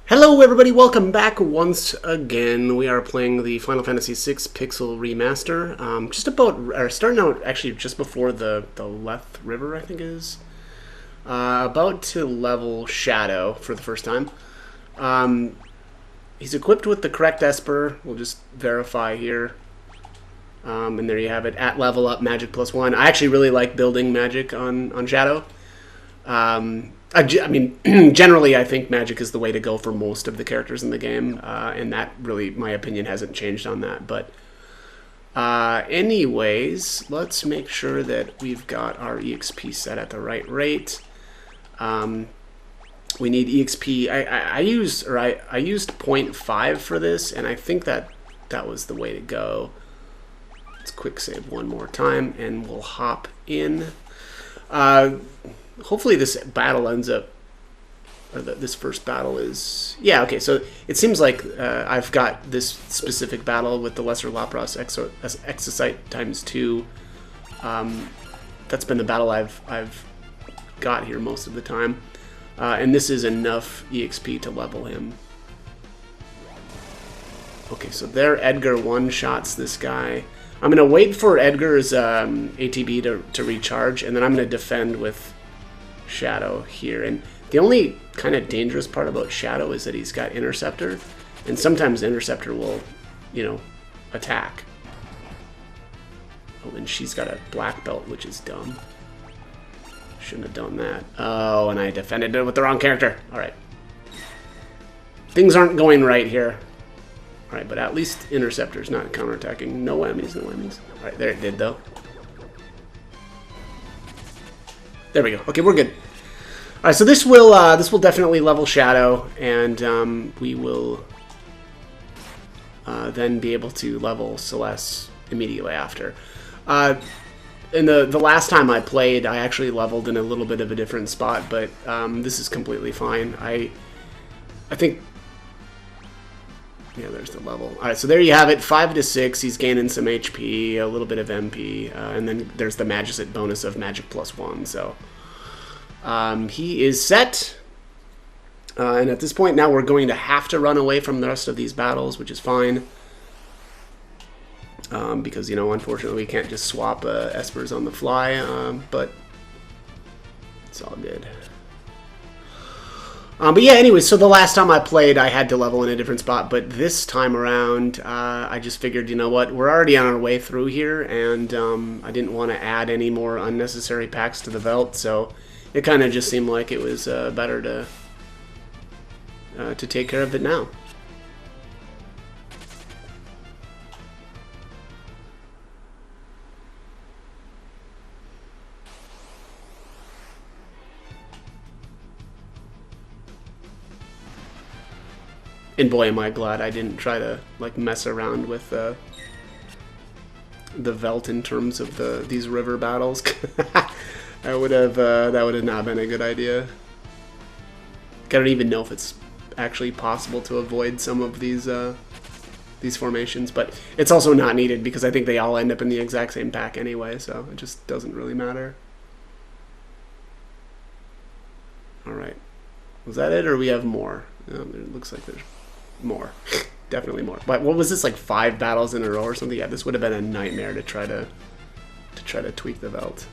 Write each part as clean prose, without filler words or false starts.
Hello everybody, welcome back once again. We are playing the Final Fantasy VI Pixel Remaster. Starting out actually just before the Leth River, I think it is. About to level Shadow for the first time. He's equipped with the correct Esper. We'll just verify here. And there you have it, at level up, magic +1. I actually really like building magic on Shadow. I mean, generally, I think magic is the way to go for most of the characters in the game, and that really, my opinion, hasn't changed on that. But anyways, let's make sure that we've got our EXP set at the right rate. We need EXP. I used 0.5 for this, and I think that was the way to go. Let's quick save one more time, and we'll hop in. Hopefully this battle ends up, or this first battle is, yeah, okay, so it seems like I've got this specific battle with the Lesser Lapras Exocyte ×2. That's been the battle I've got here most of the time. And this is enough EXP to level him. Okay, so there Edgar one-shots this guy. I'm going to wait for Edgar's ATB to recharge, and then I'm going to defend with Shadow here. And the only kind of dangerous part about Shadow is that he's got Interceptor, and sometimes Interceptor will, you know, attack. Oh, and she's got a black belt, which is dumb. Shouldn't have done that. Oh, and I defended it with the wrong character. Alright. Things aren't going right here. Alright, but at least Interceptor's not counterattacking. No whammies, no whammies. Alright, there it did, though. There we go. Okay, we're good. All right, so this will definitely level Shadow, and we will then be able to level Celes immediately after. In the last time I played, I actually leveled in a little bit of a different spot, but this is completely fine. I think. Yeah, there's the level. All right, so there you have it. 5 to 6. He's gaining some HP, a little bit of MP, and then there's the Magicite bonus of magic +1. So he is set. And at this point now, we're going to have to run away from the rest of these battles, which is fine. Because, you know, unfortunately, we can't just swap Espers on the fly. But it's all good. But yeah, anyway, so the last time I played, I had to level in a different spot, but this time around, I just figured, you know what, we're already on our way through here, and I didn't want to add any more unnecessary packs to the Veld, so it kind of just seemed like it was better to take care of it now. And boy, am I glad I didn't try to like mess around with the Veld in terms of these river battles. that would have not been a good idea. I don't even know if it's actually possible to avoid some of these formations, but it's also not needed because I think they all end up in the exact same pack anyway, so it just doesn't really matter. All right, was that it, or we have more? It looks like there's more. Definitely more. But what was this, like 5 battles in a row or something? Yeah, this would have been a nightmare to try to tweak the Veld.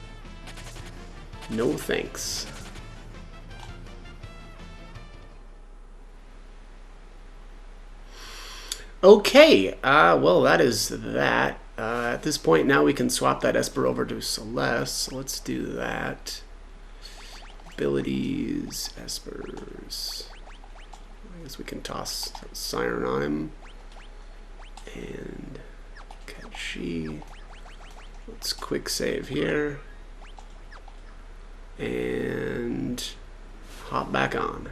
No thanks. Okay, well that is that. At this point now we can swap that Esper over to Celes. Let's do that. Abilities, Espers. I guess we can toss Siren on him. And Catchy. Let's quick save here. And hop back on.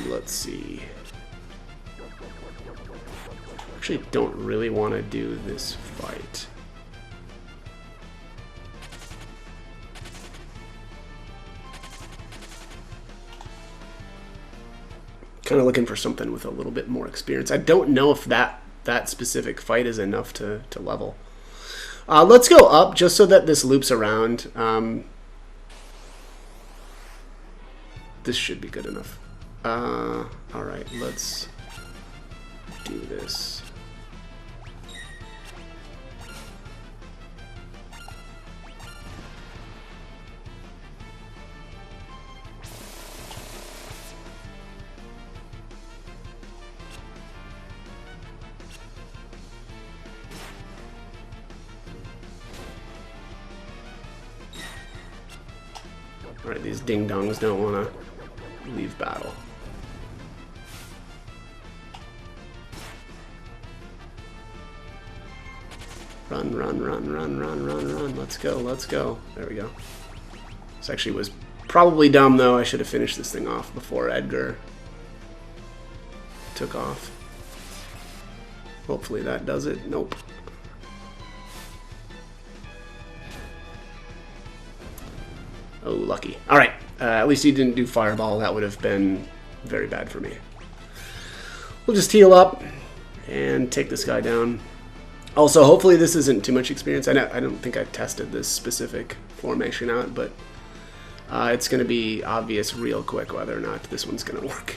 Let's see. Actually, don't really want to do this fight. Kind of looking for something with a little bit more experience. I don't know if that specific fight is enough to level. Let's go up just so that this loops around. This should be good enough. Alright, let's do this. Alright, these ding-dongs don't want to leave battle. Run, run, run, run, run, run, run. Let's go, let's go. There we go. This actually was probably dumb, though. I should have finished this thing off before Edgar took off. Hopefully that does it. Nope. Oh, lucky. Alright, at least he didn't do Fireball. That would have been very bad for me. We'll just heal up and take this guy down. Also, hopefully this isn't too much experience. I don't think I tested this specific formation out, but it's going to be obvious real quick whether or not this one's going to work.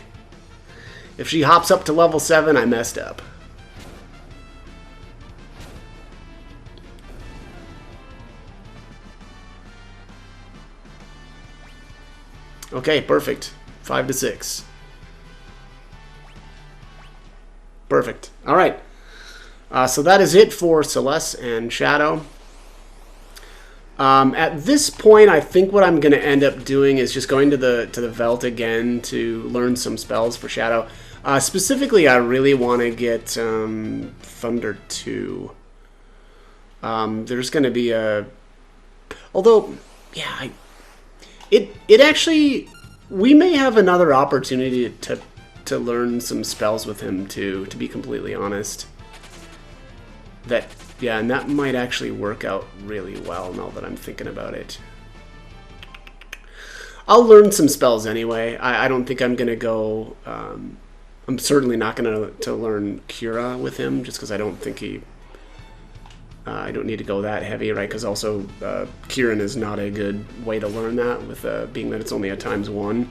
If she hops up to level 7, I messed up. Okay, perfect. 5 to 6. Perfect. All right. So that is it for Celes and Shadow. At this point, I think what I'm going to end up doing is just going to the Veld again to learn some spells for Shadow. Specifically, I really want to get Thunder 2. There's going to be a... Although, yeah, It actually, we may have another opportunity to learn some spells with him too, to be completely honest. Yeah, and that might actually work out really well now that I'm thinking about it. I'll learn some spells anyway. I don't think I'm going to go, I'm certainly not going to learn Cura with him, just because I don't think he... I don't need to go that heavy, right? Because also Kieran is not a good way to learn that, with being that it's only a ×1,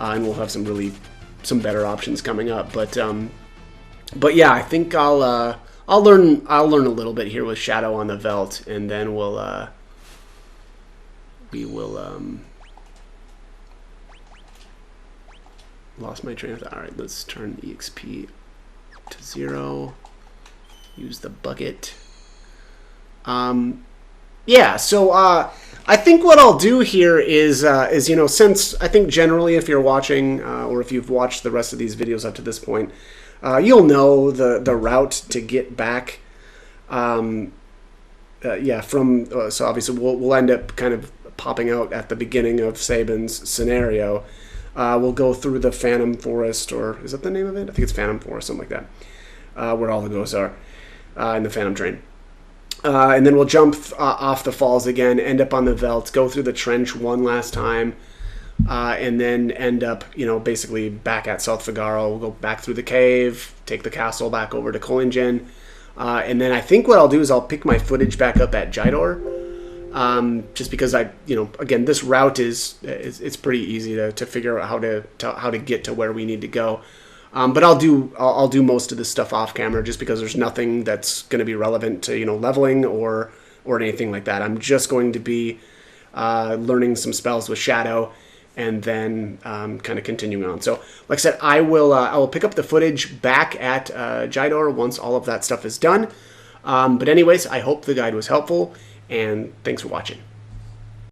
and we'll have some better options coming up. But yeah, I think I'll learn a little bit here with Shadow on the Veld, and then we will lost my train of thought. All right, let's turn EXP to 0. Use the bucket. Yeah, so I think what I'll do here is you know, since I think generally if you're watching or if you've watched the rest of these videos up to this point, you'll know the route to get back. Yeah, from so obviously we'll end up kind of popping out at the beginning of Sabin's scenario. We'll go through the Phantom Forest, or is that the name of it? I think it's Phantom Forest, something like that, where all the ghosts are in the Phantom Train. And then we'll jump off the falls again, end up on the Veld, go through the trench one last time, and then end up, you know, basically back at South Figaro. We'll go back through the cave, take the castle back over to Collingen, and then I think what I'll do is I'll pick my footage back up at Jydor, just because you know, again, this route it's pretty easy to figure out how to get to where we need to go. But I'll do most of this stuff off camera, just because there's nothing that's going to be relevant to, you know, leveling or anything like that. I'm just going to be learning some spells with Shadow, and then kind of continuing on. So, like I said, I will pick up the footage back at Jydor once all of that stuff is done. But anyways, I hope the guide was helpful, and thanks for watching.